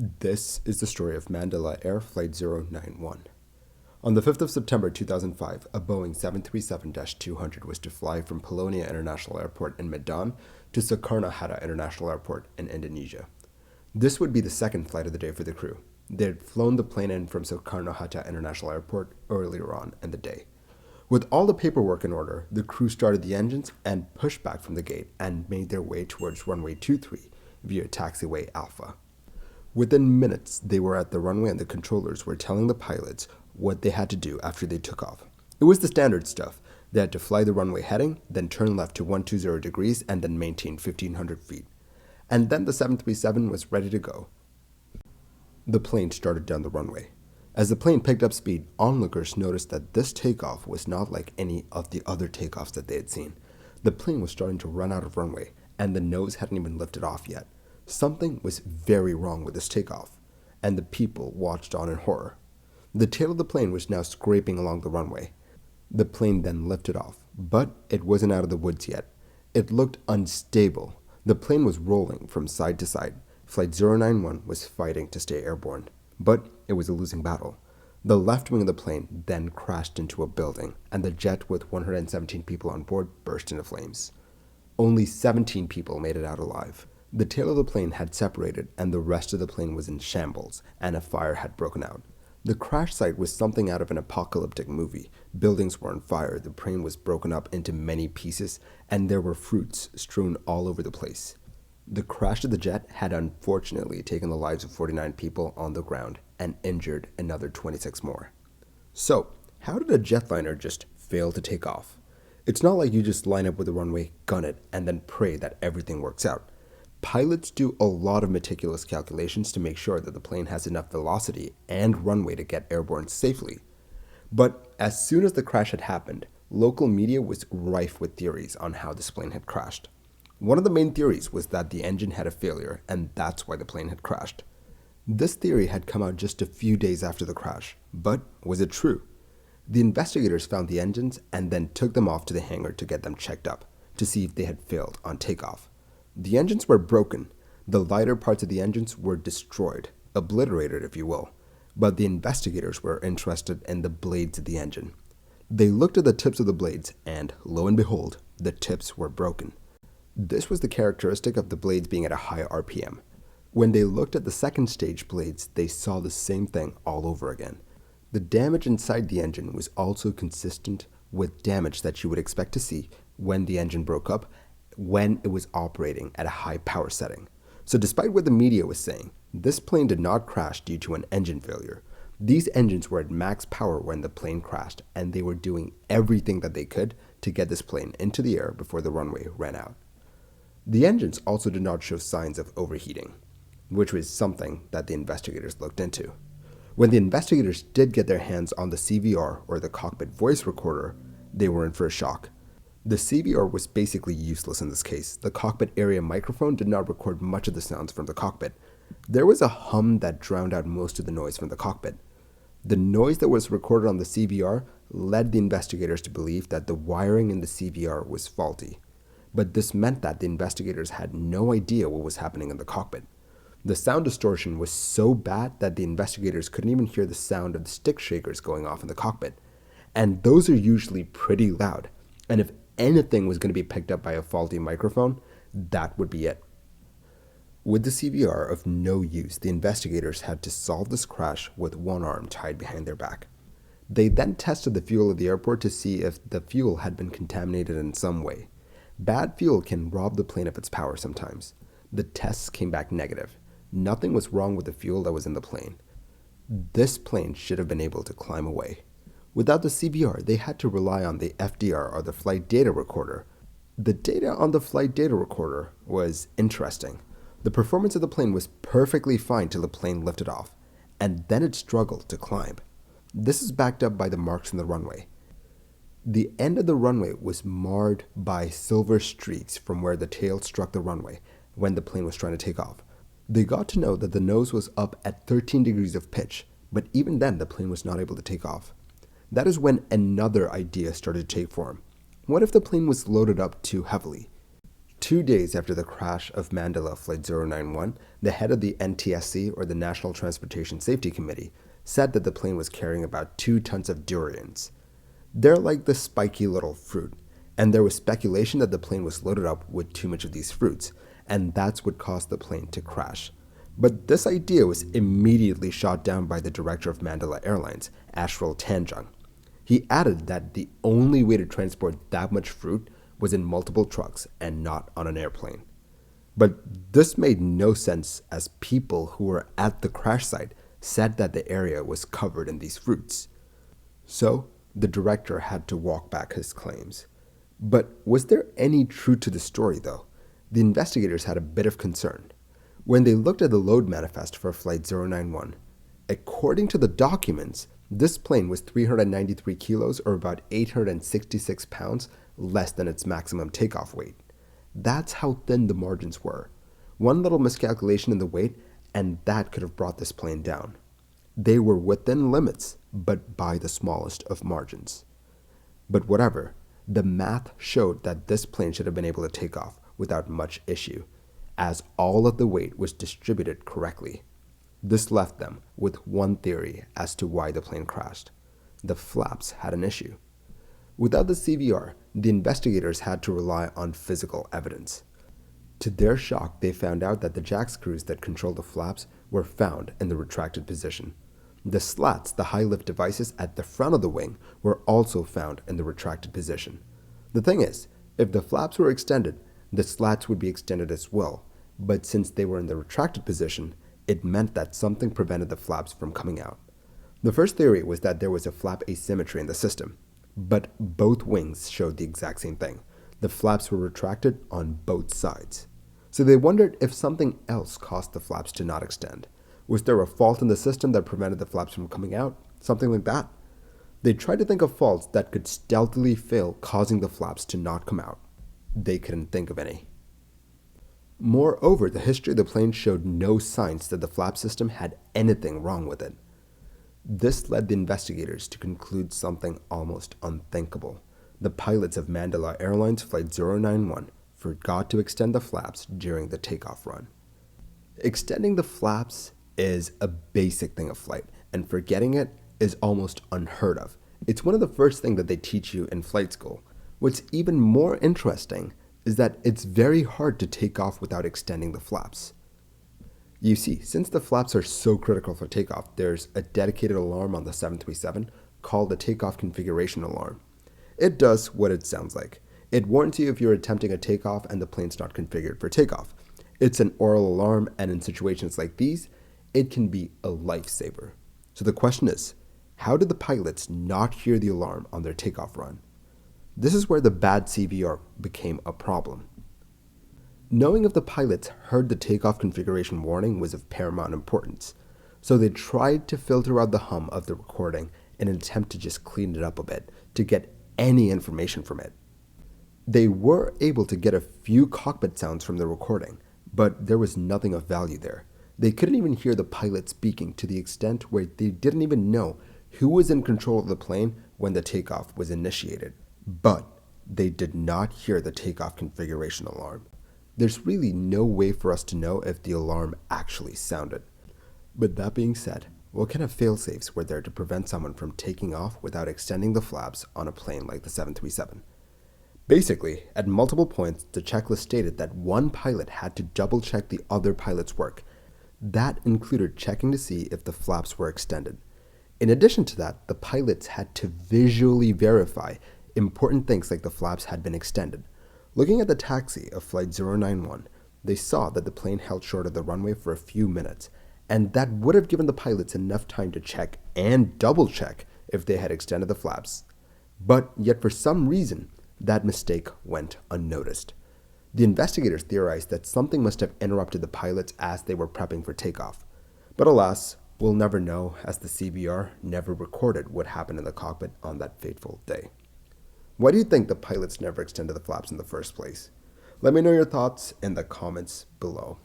This is the story of Mandala Air Flight 091. On the 5th of September 2005, a Boeing 737-200 was to fly from Polonia International Airport in Medan to Soekarno Hatta International Airport in Indonesia. This would be the second flight of the day for the crew. They had flown the plane in from Soekarno Hatta International Airport earlier on in the day. With all the paperwork in order, the crew started the engines and pushed back from the gate and made their way towards runway 23 via taxiway Alpha. Within minutes, they were at the runway and the controllers were telling the pilots what they had to do after they took off. It was the standard stuff. They had to fly the runway heading, then turn left to 120 degrees, and then maintain 1,500 feet. And then the 737 was ready to go. The plane started down the runway. As the plane picked up speed, onlookers noticed that this takeoff was not like any of the other takeoffs that they had seen. The plane was starting to run out of runway, and the nose hadn't even lifted off yet. Something was very wrong with this takeoff, and the people watched on in horror. The tail of the plane was now scraping along the runway. The plane then lifted off, but it wasn't out of the woods yet. It looked unstable. The plane was rolling from side to side. Flight 091 was fighting to stay airborne, but it was a losing battle. The left wing of the plane then crashed into a building, and the jet with 117 people on board burst into flames. Only 17 people made it out alive. The tail of the plane had separated, and the rest of the plane was in shambles, and a fire had broken out. The crash site was something out of an apocalyptic movie. Buildings were on fire, the plane was broken up into many pieces, and there were fruits strewn all over the place. The crash of the jet had unfortunately taken the lives of 49 people on the ground and injured another 26 more. So, how did a jetliner just fail to take off? It's not like you just line up with the runway, gun it, and then pray that everything works out. Pilots do a lot of meticulous calculations to make sure that the plane has enough velocity and runway to get airborne safely. But as soon as the crash had happened, local media was rife with theories on how this plane had crashed. One of the main theories was that the engine had a failure, and that's why the plane had crashed. This theory had come out just a few days after the crash, but was it true? The investigators found the engines and then took them off to the hangar to get them checked up to see if they had failed on takeoff. The engines were broken. The lighter parts of the engines were destroyed, obliterated if you will, but the investigators were interested in the blades of the engine. They looked at the tips of the blades and, lo and behold, the tips were broken. This was the characteristic of the blades being at a high RPM. When they looked at the second stage blades, they saw the same thing all over again. The damage inside the engine was also consistent with damage that you would expect to see when the engine broke up when it was operating at a high power setting. So despite what the media was saying, this plane did not crash due to an engine failure. These engines were at max power when the plane crashed, and they were doing everything that they could to get this plane into the air before the runway ran out. The engines also did not show signs of overheating, which was something that the investigators looked into. When the investigators did get their hands on the CVR, or the cockpit voice recorder, they were in for a shock. The CVR was basically useless in this case. The cockpit area microphone did not record much of the sounds from the cockpit. There was a hum that drowned out most of the noise from the cockpit. The noise that was recorded on the CVR led the investigators to believe that the wiring in the CVR was faulty. But this meant that the investigators had no idea what was happening in the cockpit. The sound distortion was so bad that the investigators couldn't even hear the sound of the stickshakers going off in the cockpit. And those are usually pretty loud. And if anything was going to be picked up by a faulty microphone, that would be it. With the CVR of no use, the investigators had to solve this crash with one arm tied behind their back. They then tested the fuel at the airport to see if the fuel had been contaminated in some way. Bad fuel can rob the plane of its power sometimes. The tests came back negative. Nothing was wrong with the fuel that was in the plane. This plane should have been able to climb away. Without the CVR, they had to rely on the FDR, or the flight data recorder. The data on the flight data recorder was interesting. The performance of the plane was perfectly fine till the plane lifted off, and then it struggled to climb. This is backed up by the marks in the runway. The end of the runway was marred by silver streaks from where the tail struck the runway when the plane was trying to take off. They got to know that the nose was up at 13 degrees of pitch, but even then the plane was not able to take off. That is when another idea started to take form. What if the plane was loaded up too heavily? 2 days after the crash of Mandala Flight 091, the head of the NTSC, or the National Transportation Safety Committee, said that the plane was carrying about 2 tons of durians. They're like the spiky little fruit, and there was speculation that the plane was loaded up with too much of these fruits, and that's what caused the plane to crash. But this idea was immediately shot down by the director of Mandala Airlines, Ashrul Tanjung. He added that the only way to transport that much fruit was in multiple trucks and not on an airplane. But this made no sense, as people who were at the crash site said that the area was covered in these fruits. So the director had to walk back his claims. But was there any truth to the story, though? The investigators had a bit of concern. When they looked at the load manifest for Flight 091, according to the documents, this plane was 393 kilos, or about 866 pounds, less than its maximum takeoff weight. That's how thin the margins were. One little miscalculation in the weight, and that could have brought this plane down. They were within limits, but by the smallest of margins. But whatever, the math showed that this plane should have been able to take off without much issue, as all of the weight was distributed correctly. This left them with one theory as to why the plane crashed. The flaps had an issue. Without the CVR, the investigators had to rely on physical evidence. To their shock, they found out that the jack screws that control the flaps were found in the retracted position. The slats, the high lift devices at the front of the wing, were also found in the retracted position. The thing is, if the flaps were extended, the slats would be extended as well, but since they were in the retracted position, it meant that something prevented the flaps from coming out. The first theory was that there was a flap asymmetry in the system, but both wings showed the exact same thing. The flaps were retracted on both sides. So they wondered if something else caused the flaps to not extend. Was there a fault in the system that prevented the flaps from coming out? Something like that. They tried to think of faults that could stealthily fail, causing the flaps to not come out. They couldn't think of any. Moreover, the history of the plane showed no signs that the flap system had anything wrong with it. This led the investigators to conclude something almost unthinkable. The pilots of Mandala Airlines Flight 091 forgot to extend the flaps during the takeoff run. Extending the flaps is a basic thing of flight, and forgetting it is almost unheard of. It's one of the first things that they teach you in flight school. What's even more interesting is that it's very hard to take off without extending the flaps. You see, since the flaps are so critical for takeoff, there's a dedicated alarm on the 737 called the takeoff configuration alarm. It does what it sounds like. It warns you if you're attempting a takeoff and the plane's not configured for takeoff. It's an oral alarm, and in situations like these, it can be a lifesaver. So the question is, how did the pilots not hear the alarm on their takeoff run? This is where the bad CVR became a problem. Knowing if the pilots heard the takeoff configuration warning was of paramount importance, so they tried to filter out the hum of the recording in an attempt to just clean it up a bit, to get any information from it. They were able to get a few cockpit sounds from the recording, but there was nothing of value there. They couldn't even hear the pilot speaking, to the extent where they didn't even know who was in control of the plane when the takeoff was initiated. But they did not hear the takeoff configuration alarm. There's really no way for us to know if the alarm actually sounded. But that being said, what kind of fail-safes were there to prevent someone from taking off without extending the flaps on a plane like the 737? Basically, at multiple points, the checklist stated that one pilot had to double-check the other pilot's work. That included checking to see if the flaps were extended. In addition to that, the pilots had to visually verify important things like the flaps had been extended. Looking at the taxi of Flight 091, they saw that the plane held short of the runway for a few minutes, and that would have given the pilots enough time to check and double-check if they had extended the flaps. But yet for some reason, that mistake went unnoticed. The investigators theorized that something must have interrupted the pilots as they were prepping for takeoff. But alas, we'll never know, as the CVR never recorded what happened in the cockpit on that fateful day. Why do you think the pilots never extended the flaps in the first place? Let me know your thoughts in the comments below.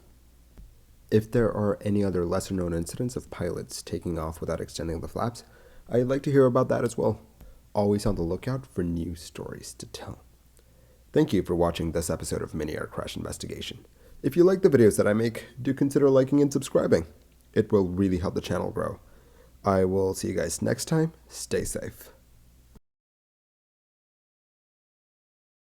If there are any other lesser-known incidents of pilots taking off without extending the flaps, I'd like to hear about that as well. Always on the lookout for new stories to tell. Thank you for watching this episode of Mini Air Crash Investigation. If you like the videos that I make, do consider liking and subscribing. It will really help the channel grow. I will see you guys next time. Stay safe.